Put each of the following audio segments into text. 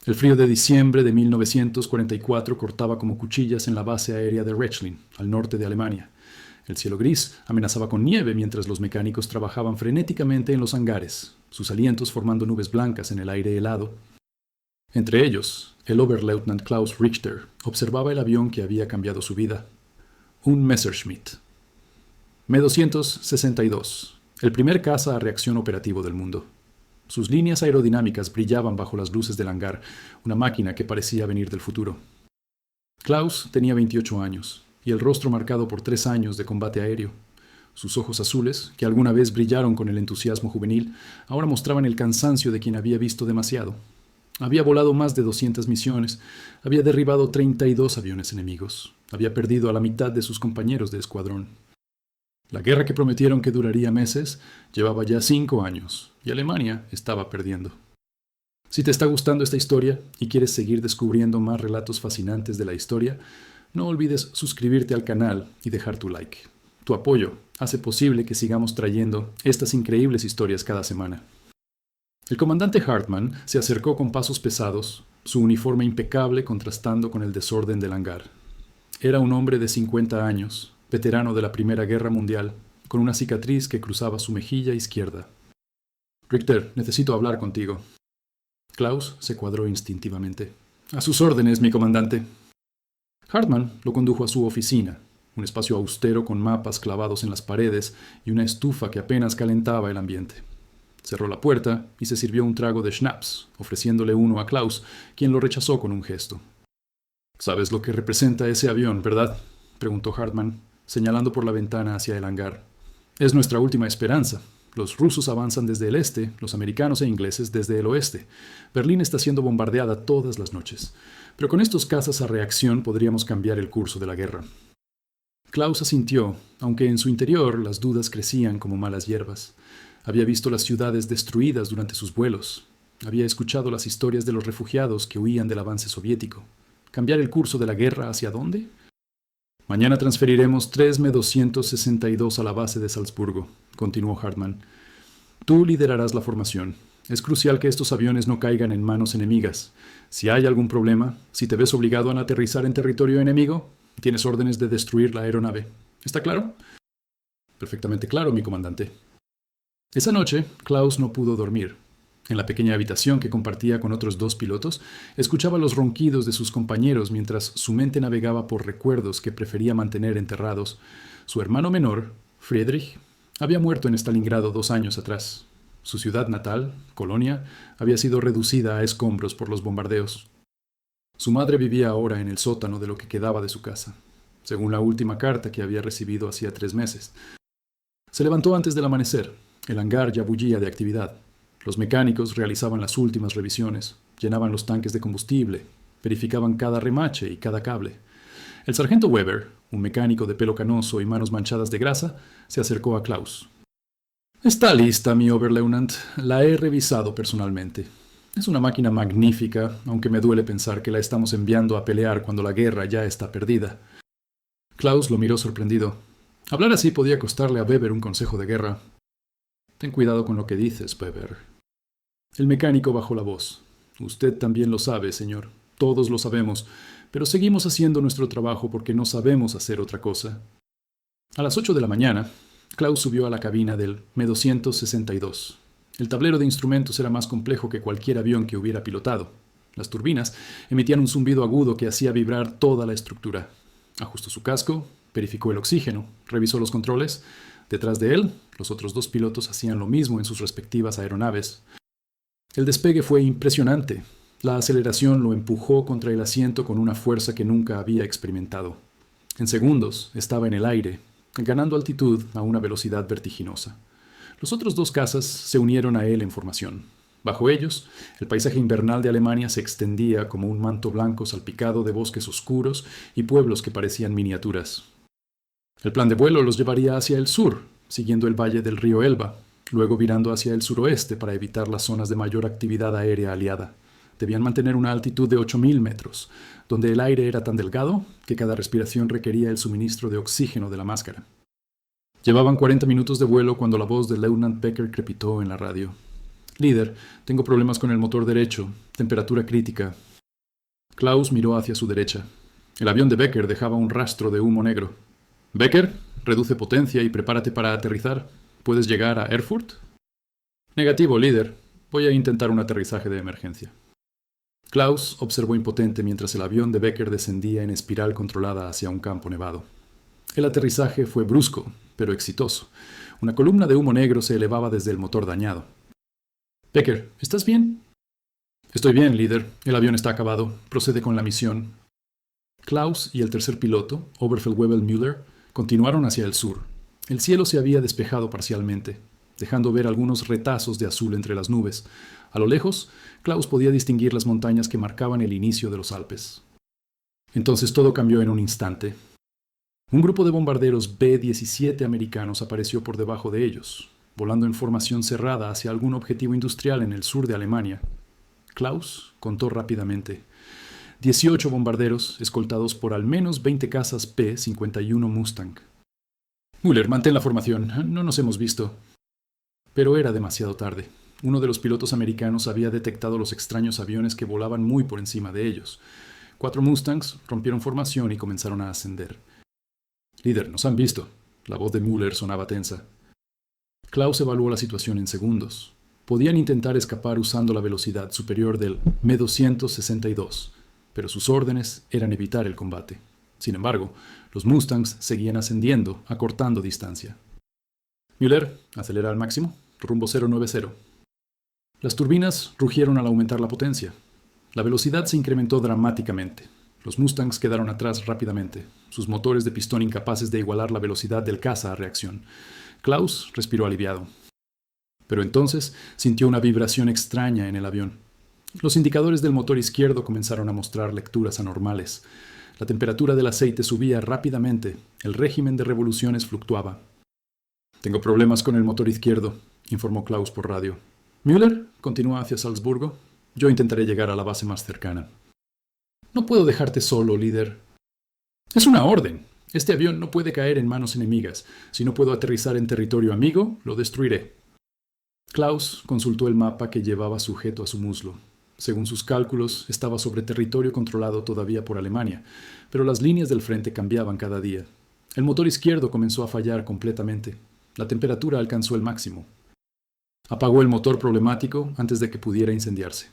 El frío de diciembre de 1944 cortaba como cuchillas en la base aérea de Rechlin, al norte de Alemania. El cielo gris amenazaba con nieve mientras los mecánicos trabajaban frenéticamente en los hangares, sus alientos formando nubes blancas en el aire helado. Entre ellos, el Oberleutnant Klaus Richter observaba el avión que había cambiado su vida. Un Messerschmitt. Me-262, el primer caza a reacción operativo del mundo. Sus líneas aerodinámicas brillaban bajo las luces del hangar, una máquina que parecía venir del futuro. Klaus tenía 28 años, y el rostro marcado por 3 años de combate aéreo. Sus ojos azules, que alguna vez brillaron con el entusiasmo juvenil, ahora mostraban el cansancio de quien había visto demasiado. Había volado más de 200 misiones, había derribado 32 aviones enemigos, había perdido a la mitad de sus compañeros de escuadrón. La guerra que prometieron que duraría meses llevaba ya 5 años, y Alemania estaba perdiendo. Si te está gustando esta historia y quieres seguir descubriendo más relatos fascinantes de la historia, no olvides suscribirte al canal y dejar tu like. Tu apoyo hace posible que sigamos trayendo estas increíbles historias cada semana. El comandante Hartmann se acercó con pasos pesados, su uniforme impecable contrastando con el desorden del hangar. Era un hombre de 50 años, veterano de la Primera Guerra Mundial, con una cicatriz que cruzaba su mejilla izquierda. «Richter, necesito hablar contigo». Klaus se cuadró instintivamente. «A sus órdenes, mi comandante». Hartmann lo condujo a su oficina, un espacio austero con mapas clavados en las paredes y una estufa que apenas calentaba el ambiente. Cerró la puerta y se sirvió un trago de schnapps, ofreciéndole uno a Klaus, quien lo rechazó con un gesto. «¿Sabes lo que representa ese avión, verdad?», preguntó Hartmann, señalando por la ventana hacia el hangar. «Es nuestra última esperanza. Los rusos avanzan desde el este, los americanos e ingleses desde el oeste. Berlín está siendo bombardeada todas las noches. Pero con estos cazas a reacción podríamos cambiar el curso de la guerra». Klaus asintió, aunque en su interior las dudas crecían como malas hierbas. Había visto las ciudades destruidas durante sus vuelos. Había escuchado las historias de los refugiados que huían del avance soviético. ¿Cambiar el curso de la guerra hacia dónde? «Mañana transferiremos 3 Me-262 a la base de Salzburgo», continuó Hartmann. «Tú liderarás la formación. Es crucial que estos aviones no caigan en manos enemigas. Si hay algún problema, si te ves obligado a aterrizar en territorio enemigo, tienes órdenes de destruir la aeronave. ¿Está claro?» «Perfectamente claro, mi comandante». Esa noche, Klaus no pudo dormir. En la pequeña habitación que compartía con otros 2 pilotos, escuchaba los ronquidos de sus compañeros mientras su mente navegaba por recuerdos que prefería mantener enterrados. Su hermano menor, Friedrich, había muerto en Stalingrado 2 años atrás. Su ciudad natal, Colonia, había sido reducida a escombros por los bombardeos. Su madre vivía ahora en el sótano de lo que quedaba de su casa, según la última carta que había recibido hacía 3 meses. Se levantó antes del amanecer. El hangar ya bullía de actividad. Los mecánicos realizaban las últimas revisiones, llenaban los tanques de combustible, verificaban cada remache y cada cable. El sargento Weber, un mecánico de pelo canoso y manos manchadas de grasa, se acercó a Klaus. «Está lista, mi Oberleutnant. La he revisado personalmente. Es una máquina magnífica, aunque me duele pensar que la estamos enviando a pelear cuando la guerra ya está perdida». Klaus lo miró sorprendido. Hablar así podía costarle a Weber un consejo de guerra. «Ten cuidado con lo que dices, Weber». El mecánico bajó la voz. «Usted también lo sabe, señor. Todos lo sabemos. Pero seguimos haciendo nuestro trabajo porque no sabemos hacer otra cosa». A las 8 de la mañana, Klaus subió a la cabina del Me-262. El tablero de instrumentos era más complejo que cualquier avión que hubiera pilotado. Las turbinas emitían un zumbido agudo que hacía vibrar toda la estructura. Ajustó su casco, verificó el oxígeno, revisó los controles. Detrás de él, los otros 2 pilotos hacían lo mismo en sus respectivas aeronaves. El despegue fue impresionante. La aceleración lo empujó contra el asiento con una fuerza que nunca había experimentado. En segundos estaba en el aire, ganando altitud a una velocidad vertiginosa. Los otros 2 cazas se unieron a él en formación. Bajo ellos, el paisaje invernal de Alemania se extendía como un manto blanco salpicado de bosques oscuros y pueblos que parecían miniaturas. El plan de vuelo los llevaría hacia el sur, siguiendo el valle del río Elba, luego virando hacia el suroeste para evitar las zonas de mayor actividad aérea aliada. Debían mantener una altitud de 8.000 metros, donde el aire era tan delgado que cada respiración requería el suministro de oxígeno de la máscara. Llevaban 40 minutos de vuelo cuando la voz de Leutnant Becker crepitó en la radio. Líder, tengo problemas con el motor derecho. Temperatura crítica. Klaus miró hacia su derecha. El avión de Becker dejaba un rastro de humo negro. Becker, reduce potencia y prepárate para aterrizar. ¿Puedes llegar a Erfurt? Negativo, líder. Voy a intentar un aterrizaje de emergencia. Klaus observó impotente mientras el avión de Becker descendía en espiral controlada hacia un campo nevado. El aterrizaje fue brusco, pero exitoso. Una columna de humo negro se elevaba desde el motor dañado. Becker, ¿estás bien? Estoy bien, líder. El avión está acabado. Procede con la misión. Klaus y el tercer piloto, Oberfeldwebel Müller, continuaron hacia el sur. El cielo se había despejado parcialmente, dejando ver algunos retazos de azul entre las nubes. A lo lejos, Klaus podía distinguir las montañas que marcaban el inicio de los Alpes. Entonces todo cambió en un instante. Un grupo de bombarderos B-17 americanos apareció por debajo de ellos, volando en formación cerrada hacia algún objetivo industrial en el sur de Alemania. Klaus contó rápidamente. 18 bombarderos, escoltados por al menos 20 cazas P-51 Mustang. Müller, mantén la formación. No nos hemos visto. Pero era demasiado tarde. Uno de los pilotos americanos había detectado los extraños aviones que volaban muy por encima de ellos. 4 Mustangs rompieron formación y comenzaron a ascender. Líder, nos han visto. La voz de Müller sonaba tensa. Klaus evaluó la situación en segundos. Podían intentar escapar usando la velocidad superior del M-262, pero sus órdenes eran evitar el combate. Sin embargo, los Mustangs seguían ascendiendo, acortando distancia. Müller, acelera al máximo, rumbo 090. Las turbinas rugieron al aumentar la potencia. La velocidad se incrementó dramáticamente. Los Mustangs quedaron atrás rápidamente, sus motores de pistón incapaces de igualar la velocidad del caza a reacción. Klaus respiró aliviado. Pero entonces sintió una vibración extraña en el avión. Los indicadores del motor izquierdo comenzaron a mostrar lecturas anormales. La temperatura del aceite subía rápidamente. El régimen de revoluciones fluctuaba. Tengo problemas con el motor izquierdo, informó Klaus por radio. Müller continúa hacia Salzburgo. Yo intentaré llegar a la base más cercana. No puedo dejarte solo, líder. Es una orden. Este avión no puede caer en manos enemigas. Si no puedo aterrizar en territorio amigo, lo destruiré. Klaus consultó el mapa que llevaba sujeto a su muslo. Según sus cálculos, estaba sobre territorio controlado todavía por Alemania, pero las líneas del frente cambiaban cada día. El motor izquierdo comenzó a fallar completamente. La temperatura alcanzó el máximo. Apagó el motor problemático antes de que pudiera incendiarse.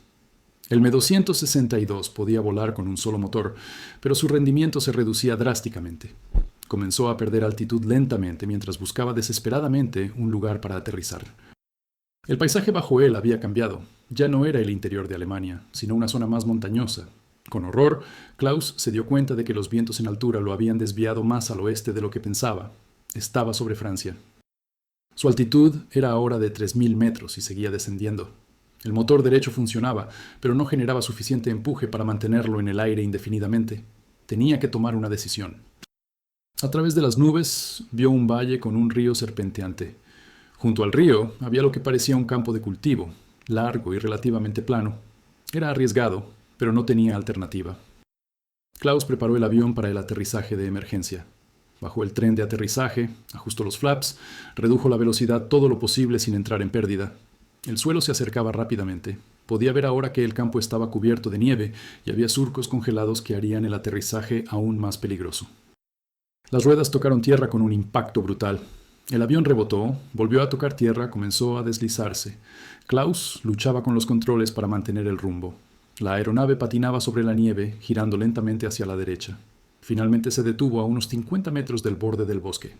El M-262 podía volar con un solo motor, pero su rendimiento se reducía drásticamente. Comenzó a perder altitud lentamente mientras buscaba desesperadamente un lugar para aterrizar. El paisaje bajo él había cambiado. Ya no era el interior de Alemania, sino una zona más montañosa. Con horror, Klaus se dio cuenta de que los vientos en altura lo habían desviado más al oeste de lo que pensaba. Estaba sobre Francia. Su altitud era ahora de 3.000 metros y seguía descendiendo. El motor derecho funcionaba, pero no generaba suficiente empuje para mantenerlo en el aire indefinidamente. Tenía que tomar una decisión. A través de las nubes vio un valle con un río serpenteante. Junto al río había lo que parecía un campo de cultivo, largo y relativamente plano. Era arriesgado, pero no tenía alternativa. Klaus preparó el avión para el aterrizaje de emergencia. Bajó el tren de aterrizaje, ajustó los flaps, redujo la velocidad todo lo posible sin entrar en pérdida. El suelo se acercaba rápidamente. Podía ver ahora que el campo estaba cubierto de nieve y había surcos congelados que harían el aterrizaje aún más peligroso. Las ruedas tocaron tierra con un impacto brutal. El avión rebotó, volvió a tocar tierra, comenzó a deslizarse. Klaus luchaba con los controles para mantener el rumbo. La aeronave patinaba sobre la nieve, girando lentamente hacia la derecha. Finalmente se detuvo a unos 50 metros del borde del bosque.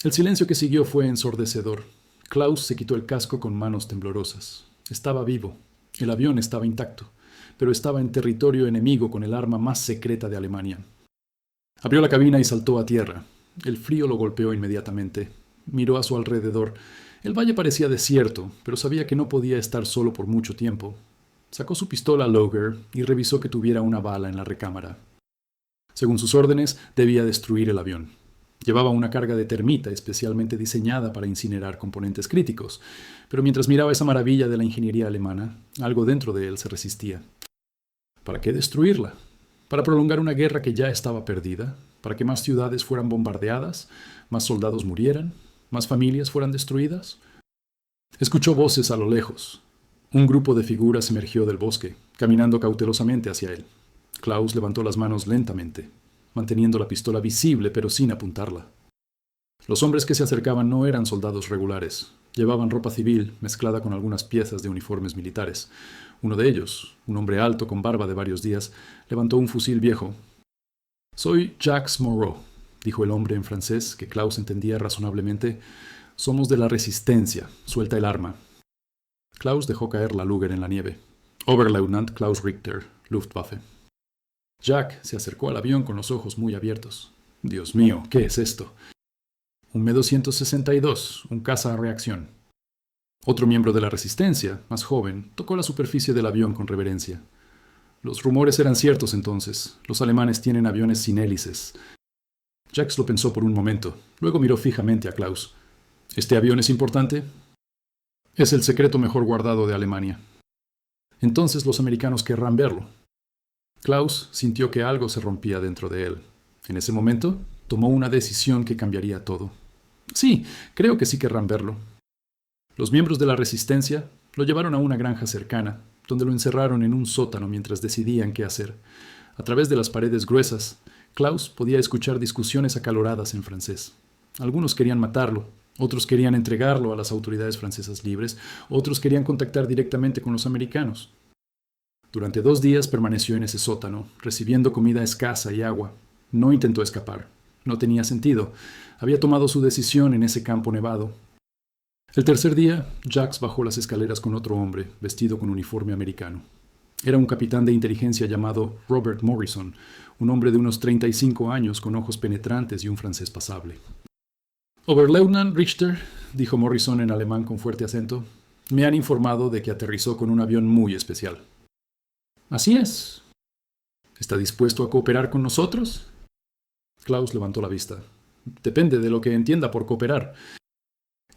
El silencio que siguió fue ensordecedor. Klaus se quitó el casco con manos temblorosas. Estaba vivo. El avión estaba intacto, pero estaba en territorio enemigo con el arma más secreta de Alemania. Abrió la cabina y saltó a tierra. El frío lo golpeó inmediatamente. Miró a su alrededor. El valle parecía desierto, pero sabía que no podía estar solo por mucho tiempo. Sacó su pistola Loger y revisó que tuviera una bala en la recámara. Según sus órdenes, debía destruir el avión. Llevaba una carga de termita especialmente diseñada para incinerar componentes críticos, pero mientras miraba esa maravilla de la ingeniería alemana, algo dentro de él se resistía. ¿Para qué destruirla? ¿Para prolongar una guerra que ya estaba perdida? ¿Para que más ciudades fueran bombardeadas? ¿Más soldados murieran? ¿Más familias fueran destruidas? Escuchó voces a lo lejos. Un grupo de figuras emergió del bosque, caminando cautelosamente hacia él. Klaus levantó las manos lentamente, manteniendo la pistola visible pero sin apuntarla. Los hombres que se acercaban no eran soldados regulares. Llevaban ropa civil mezclada con algunas piezas de uniformes militares. Uno de ellos, un hombre alto con barba de varios días, levantó un fusil viejo. «Soy Jacques Moreau», dijo el hombre en francés, que Klaus entendía razonablemente. «Somos de la Resistencia. Suelta el arma». Klaus dejó caer la Luger en la nieve. «Oberleutnant Klaus Richter, Luftwaffe». Jack se acercó al avión con los ojos muy abiertos. «Dios mío, ¿qué es esto?» «Un Me-262, un caza a reacción». Otro miembro de la Resistencia, más joven, tocó la superficie del avión con reverencia. Los rumores eran ciertos entonces. Los alemanes tienen aviones sin hélices. Jax lo pensó por un momento. Luego miró fijamente a Klaus. «¿Este avión es importante?» «Es el secreto mejor guardado de Alemania». «Entonces los americanos querrán verlo». Klaus sintió que algo se rompía dentro de él. En ese momento, tomó una decisión que cambiaría todo. «Sí, creo que sí querrán verlo». Los miembros de la Resistencia lo llevaron a una granja cercana, donde lo encerraron en un sótano mientras decidían qué hacer. A través de las paredes gruesas, Klaus podía escuchar discusiones acaloradas en francés. Algunos querían matarlo, otros querían entregarlo a las autoridades francesas libres, otros querían contactar directamente con los americanos. Durante 2 días permaneció en ese sótano, recibiendo comida escasa y agua. No intentó escapar. No tenía sentido. Había tomado su decisión en ese campo nevado. El tercer día, Jax bajó las escaleras con otro hombre, vestido con uniforme americano. Era un capitán de inteligencia llamado Robert Morrison, un hombre de unos 35 años con ojos penetrantes y un francés pasable. «Oberleutnant Richter», dijo Morrison en alemán con fuerte acento, «me han informado de que aterrizó con un avión muy especial». «Así es». «¿Está dispuesto a cooperar con nosotros?» Klaus levantó la vista. «Depende de lo que entienda por cooperar.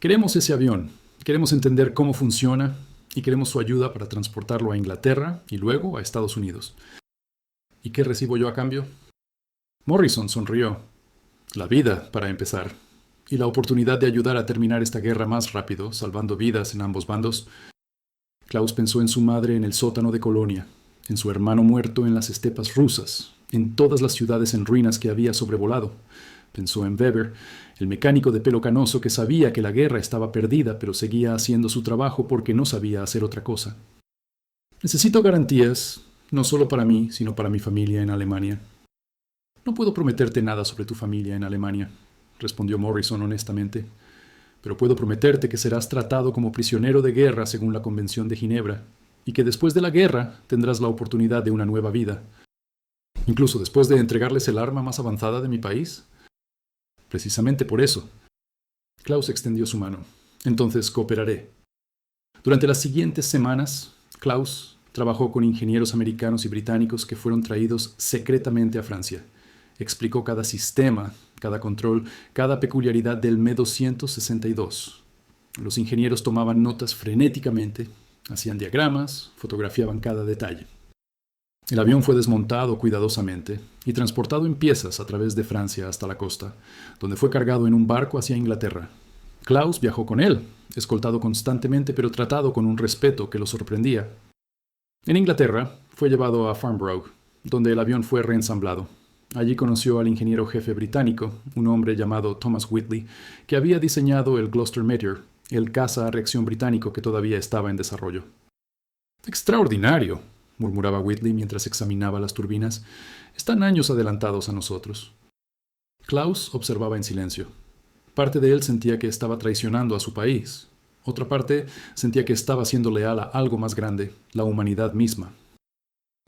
Queremos ese avión, queremos entender cómo funciona y queremos su ayuda para transportarlo a Inglaterra y luego a Estados Unidos». «¿Y qué recibo yo a cambio?» Morrison sonrió. «La vida, para empezar, y la oportunidad de ayudar a terminar esta guerra más rápido, salvando vidas en ambos bandos». Klaus pensó en su madre en el sótano de Colonia, en su hermano muerto en las estepas rusas, en todas las ciudades en ruinas que había sobrevolado. Pensó en Weber, el mecánico de pelo canoso que sabía que la guerra estaba perdida, pero seguía haciendo su trabajo porque no sabía hacer otra cosa. «Necesito garantías, no solo para mí, sino para mi familia en Alemania». «No puedo prometerte nada sobre tu familia en Alemania», respondió Morrison honestamente, «pero puedo prometerte que serás tratado como prisionero de guerra según la Convención de Ginebra, y que después de la guerra tendrás la oportunidad de una nueva vida. Incluso después de entregarles el arma más avanzada de mi país». «Precisamente por eso». Klaus extendió su mano. «Entonces cooperaré». Durante las siguientes semanas, Klaus trabajó con ingenieros americanos y británicos que fueron traídos secretamente a Francia. Explicó cada sistema, cada control, cada peculiaridad del Me-262. Los ingenieros tomaban notas frenéticamente, hacían diagramas, fotografiaban cada detalle. El avión fue desmontado cuidadosamente y transportado en piezas a través de Francia hasta la costa, donde fue cargado en un barco hacia Inglaterra. Klaus viajó con él, escoltado constantemente pero tratado con un respeto que lo sorprendía. En Inglaterra fue llevado a Farnborough, donde el avión fue reensamblado. Allí conoció al ingeniero jefe británico, un hombre llamado Thomas Whitley, que había diseñado el Gloucester Meteor, el caza a reacción británico que todavía estaba en desarrollo. «Extraordinario», murmuraba Whitley mientras examinaba las turbinas. «Están años adelantados a nosotros». Klaus observaba en silencio. Parte de él sentía que estaba traicionando a su país. Otra parte sentía que estaba siendo leal a algo más grande, la humanidad misma.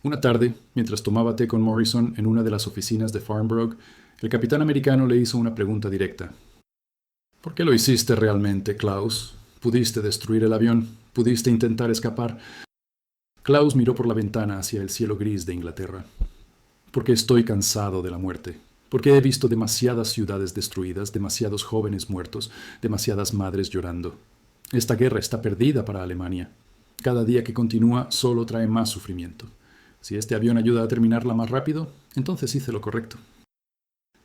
Una tarde, mientras tomaba té con Morrison en una de las oficinas de Farnborough, el capitán americano le hizo una pregunta directa. «¿Por qué lo hiciste realmente, Klaus? Pudiste destruir el avión, pudiste intentar escapar». Klaus miró por la ventana hacia el cielo gris de Inglaterra. «Porque estoy cansado de la muerte. Porque he visto demasiadas ciudades destruidas, demasiados jóvenes muertos, demasiadas madres llorando. Esta guerra está perdida para Alemania. Cada día que continúa solo trae más sufrimiento. Si este avión ayuda a terminarla más rápido, entonces hice lo correcto.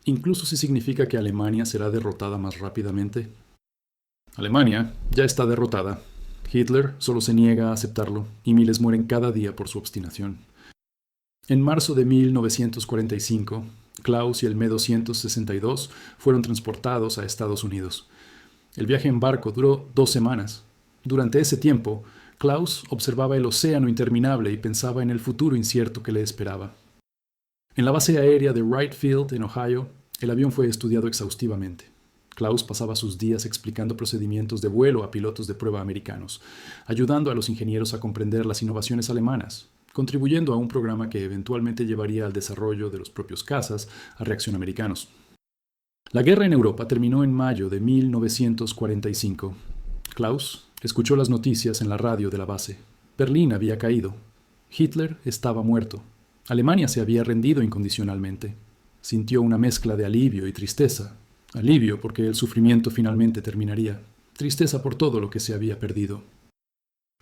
Incluso si significa que Alemania será derrotada más rápidamente». «Alemania ya está derrotada», Hitler solo se niega a aceptarlo y miles mueren cada día por su obstinación. En marzo de 1945, Klaus y el Me-262 fueron transportados a Estados Unidos. El viaje en barco duró 2 semanas. Durante ese tiempo, Klaus observaba el océano interminable y pensaba en el futuro incierto que le esperaba. En la base aérea de Wright Field, en Ohio, el avión fue estudiado exhaustivamente. Klaus pasaba sus días explicando procedimientos de vuelo a pilotos de prueba americanos, ayudando a los ingenieros a comprender las innovaciones alemanas, contribuyendo a un programa que eventualmente llevaría al desarrollo de los propios cazas a reacción americanos. La guerra en Europa terminó en mayo de 1945. Klaus escuchó las noticias en la radio de la base. Berlín había caído. Hitler estaba muerto. Alemania se había rendido incondicionalmente. Sintió una mezcla de alivio y tristeza. Alivio porque el sufrimiento finalmente terminaría. Tristeza por todo lo que se había perdido.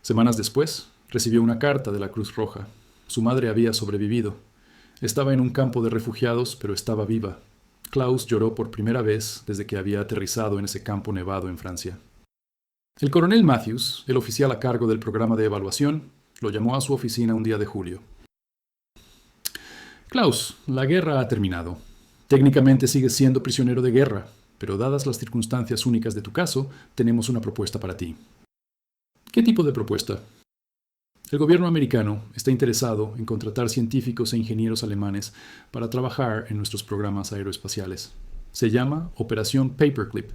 Semanas después, recibió una carta de la Cruz Roja. Su madre había sobrevivido. Estaba en un campo de refugiados, pero estaba viva. Klaus lloró por primera vez desde que había aterrizado en ese campo nevado en Francia. El coronel Matthews, el oficial a cargo del programa de evaluación, lo llamó a su oficina un día de julio. Klaus, la guerra ha terminado. Técnicamente sigues siendo prisionero de guerra, pero dadas las circunstancias únicas de tu caso, tenemos una propuesta para ti. ¿Qué tipo de propuesta? El gobierno americano está interesado en contratar científicos e ingenieros alemanes para trabajar en nuestros programas aeroespaciales. Se llama Operación Paperclip.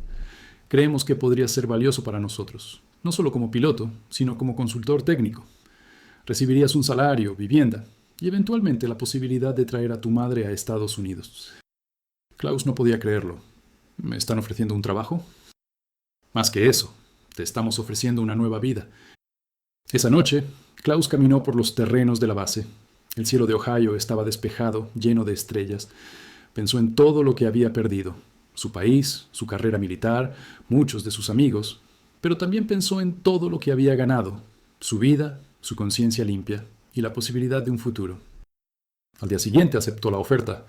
Creemos que podría ser valioso para nosotros, no solo como piloto, sino como consultor técnico. Recibirías un salario, vivienda y eventualmente la posibilidad de traer a tu madre a Estados Unidos. Klaus no podía creerlo. ¿Me están ofreciendo un trabajo? Más que eso, te estamos ofreciendo una nueva vida. Esa noche, Klaus caminó por los terrenos de la base. El cielo de Ohio estaba despejado, lleno de estrellas. Pensó en todo lo que había perdido. Su país, su carrera militar, muchos de sus amigos. Pero también pensó en todo lo que había ganado. Su vida, su conciencia limpia y la posibilidad de un futuro. Al día siguiente aceptó la oferta.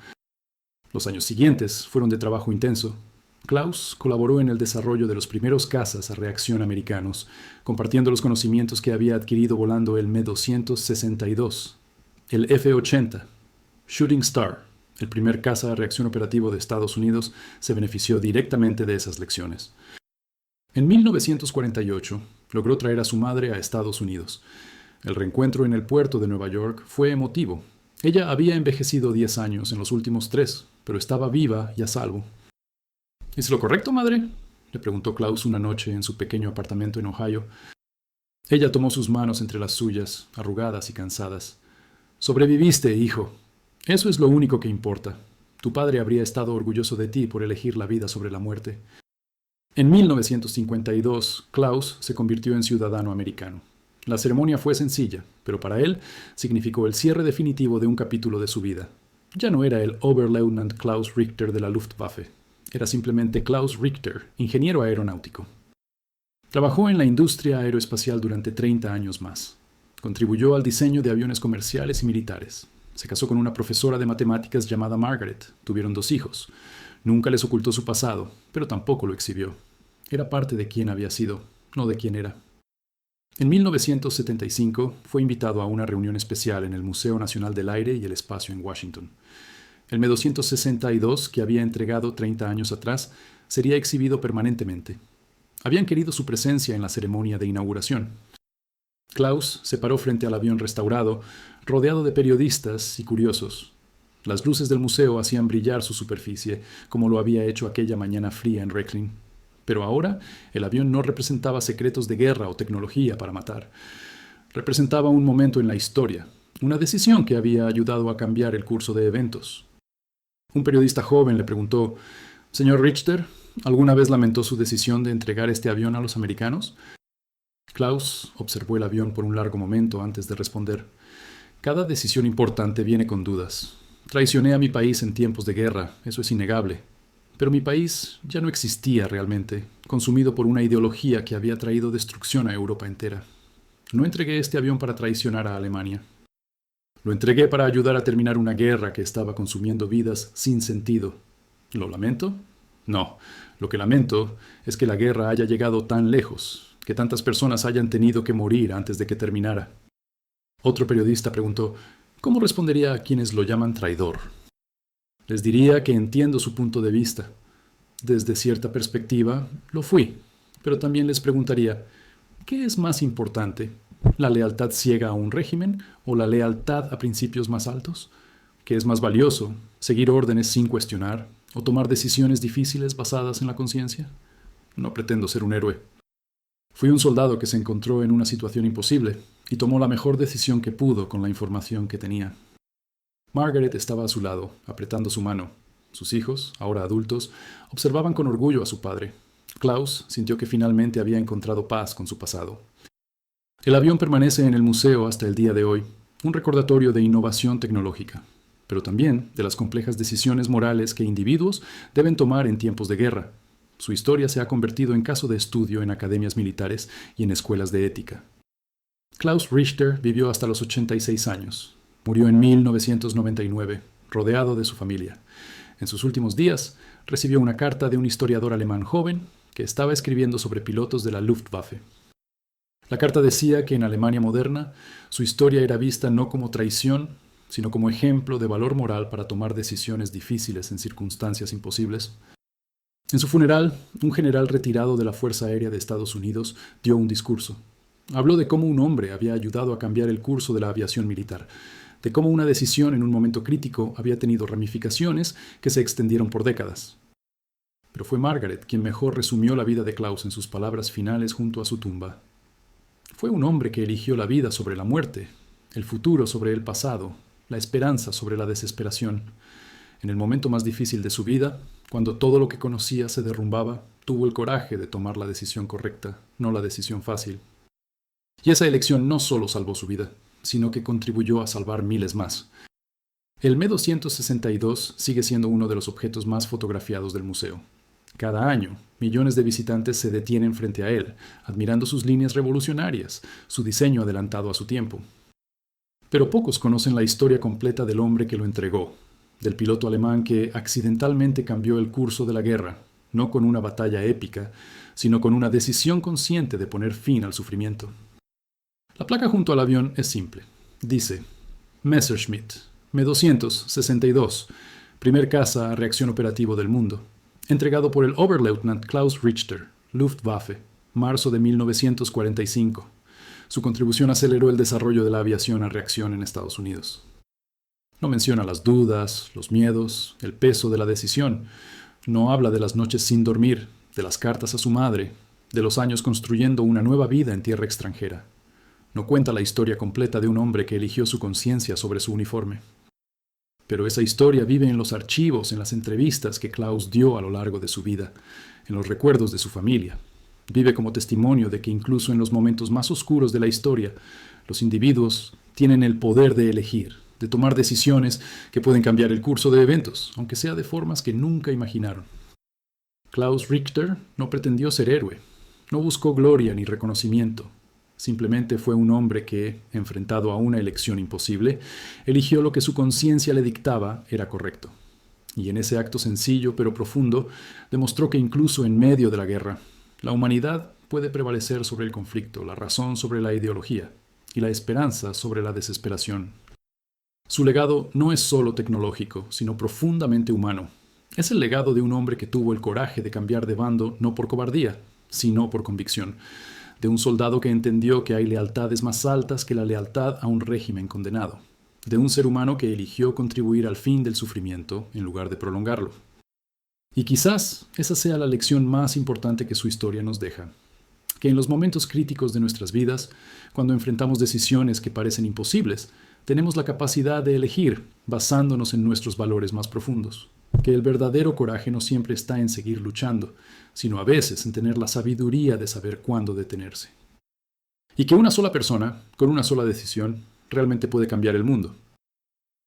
Los años siguientes fueron de trabajo intenso. Klaus colaboró en el desarrollo de los primeros cazas a reacción americanos, compartiendo los conocimientos que había adquirido volando el Me-262, el F-80. Shooting Star, el primer caza a reacción operativo de Estados Unidos, se benefició directamente de esas lecciones. En 1948, logró traer a su madre a Estados Unidos. El reencuentro en el puerto de Nueva York fue emotivo. Ella había envejecido 10 años en los últimos 3, pero estaba viva y a salvo. ¿Es lo correcto, madre?, le preguntó Klaus una noche en su pequeño apartamento en Ohio. Ella tomó sus manos entre las suyas, arrugadas y cansadas. Sobreviviste, hijo. Eso es lo único que importa. Tu padre habría estado orgulloso de ti por elegir la vida sobre la muerte. En 1952, Klaus se convirtió en ciudadano americano. La ceremonia fue sencilla, pero para él significó el cierre definitivo de un capítulo de su vida. Ya no era el Oberleutnant Klaus Richter de la Luftwaffe. Era simplemente Klaus Richter, ingeniero aeronáutico. Trabajó en la industria aeroespacial durante 30 años más. Contribuyó al diseño de aviones comerciales y militares. Se casó con una profesora de matemáticas llamada Margaret. Tuvieron 2 hijos. Nunca les ocultó su pasado, pero tampoco lo exhibió. Era parte de quién había sido, no de quién era. En 1975 fue invitado a una reunión especial en el Museo Nacional del Aire y el Espacio en Washington. El Me-262, que había entregado 30 años atrás, sería exhibido permanentemente. Habían querido su presencia en la ceremonia de inauguración. Klaus se paró frente al avión restaurado, rodeado de periodistas y curiosos. Las luces del museo hacían brillar su superficie, como lo había hecho aquella mañana fría en Rechlin. Pero ahora el avión no representaba secretos de guerra o tecnología para matar. Representaba un momento en la historia, una decisión que había ayudado a cambiar el curso de eventos. Un periodista joven le preguntó: «Señor Richter, ¿alguna vez lamentó su decisión de entregar este avión a los americanos?» Klaus observó el avión por un largo momento antes de responder. «Cada decisión importante viene con dudas. Traicioné a mi país en tiempos de guerra, eso es innegable. Pero mi país ya no existía realmente, consumido por una ideología que había traído destrucción a Europa entera. No entregué este avión para traicionar a Alemania. Lo entregué para ayudar a terminar una guerra que estaba consumiendo vidas sin sentido. ¿Lo lamento? No. Lo que lamento es que la guerra haya llegado tan lejos. que tantas personas hayan tenido que morir antes de que terminara. Otro periodista preguntó, ¿cómo respondería a quienes lo llaman traidor? Les diría que entiendo su punto de vista. Desde cierta perspectiva, lo fui, pero también les preguntaría, ¿qué es más importante? ¿La lealtad ciega a un régimen o la lealtad a principios más altos? ¿Qué es más valioso? ¿Seguir órdenes sin cuestionar o tomar decisiones difíciles basadas en la conciencia? No pretendo ser un héroe. Fui un soldado que se encontró en una situación imposible y tomó la mejor decisión que pudo con la información que tenía. Margaret estaba a su lado, apretando su mano. Sus hijos, ahora adultos, observaban con orgullo a su padre. Klaus sintió que finalmente había encontrado paz con su pasado. El avión permanece en el museo hasta el día de hoy, un recordatorio de innovación tecnológica, pero también de las complejas decisiones morales que individuos deben tomar en tiempos de guerra. Su historia se ha convertido en caso de estudio en academias militares y en escuelas de ética. Klaus Richter vivió hasta los 86 años. Murió en 1999, rodeado de su familia. En sus últimos días, recibió una carta de un historiador alemán joven que estaba escribiendo sobre pilotos de la Luftwaffe. La carta decía que en Alemania moderna, su historia era vista no como traición, sino como ejemplo de valor moral para tomar decisiones difíciles en circunstancias imposibles. En su funeral, un general retirado de la Fuerza Aérea de Estados Unidos dio un discurso. Habló de cómo un hombre había ayudado a cambiar el curso de la aviación militar, de cómo una decisión en un momento crítico había tenido ramificaciones que se extendieron por décadas. Pero fue Margaret quien mejor resumió la vida de Klaus en sus palabras finales junto a su tumba. Fue un hombre que eligió la vida sobre la muerte, el futuro sobre el pasado, la esperanza sobre la desesperación. En el momento más difícil de su vida, cuando todo lo que conocía se derrumbaba, tuvo el coraje de tomar la decisión correcta, no la decisión fácil. Y esa elección no solo salvó su vida, sino que contribuyó a salvar miles más. El Me-262 sigue siendo uno de los objetos más fotografiados del museo. Cada año, millones de visitantes se detienen frente a él, admirando sus líneas revolucionarias, su diseño adelantado a su tiempo. Pero pocos conocen la historia completa del hombre que lo entregó, del piloto alemán que accidentalmente cambió el curso de la guerra, no con una batalla épica, sino con una decisión consciente de poner fin al sufrimiento. La placa junto al avión es simple. Dice, Messerschmitt, Me-262, primer caza a reacción operativo del mundo, entregado por el Oberleutnant Klaus Richter, Luftwaffe, marzo de 1945. Su contribución aceleró el desarrollo de la aviación a reacción en Estados Unidos. No menciona las dudas, los miedos, el peso de la decisión. No habla de las noches sin dormir, de las cartas a su madre, de los años construyendo una nueva vida en tierra extranjera. No cuenta la historia completa de un hombre que eligió su conciencia sobre su uniforme. Pero esa historia vive en los archivos, en las entrevistas que Klaus dio a lo largo de su vida, en los recuerdos de su familia. Vive como testimonio de que incluso en los momentos más oscuros de la historia, los individuos tienen el poder de elegir, de tomar decisiones que pueden cambiar el curso de eventos, aunque sea de formas que nunca imaginaron. Klaus Richter no pretendió ser héroe, no buscó gloria ni reconocimiento. Simplemente fue un hombre que, enfrentado a una elección imposible, eligió lo que su conciencia le dictaba era correcto. Y en ese acto sencillo pero profundo, demostró que incluso en medio de la guerra, la humanidad puede prevalecer sobre el conflicto, la razón sobre la ideología y la esperanza sobre la desesperación. Su legado no es solo tecnológico, sino profundamente humano. Es el legado de un hombre que tuvo el coraje de cambiar de bando no por cobardía, sino por convicción. De un soldado que entendió que hay lealtades más altas que la lealtad a un régimen condenado. De un ser humano que eligió contribuir al fin del sufrimiento en lugar de prolongarlo. Y quizás esa sea la lección más importante que su historia nos deja. Que en los momentos críticos de nuestras vidas, cuando enfrentamos decisiones que parecen imposibles, tenemos la capacidad de elegir basándonos en nuestros valores más profundos. Que el verdadero coraje no siempre está en seguir luchando, sino a veces en tener la sabiduría de saber cuándo detenerse. Y que una sola persona, con una sola decisión, realmente puede cambiar el mundo.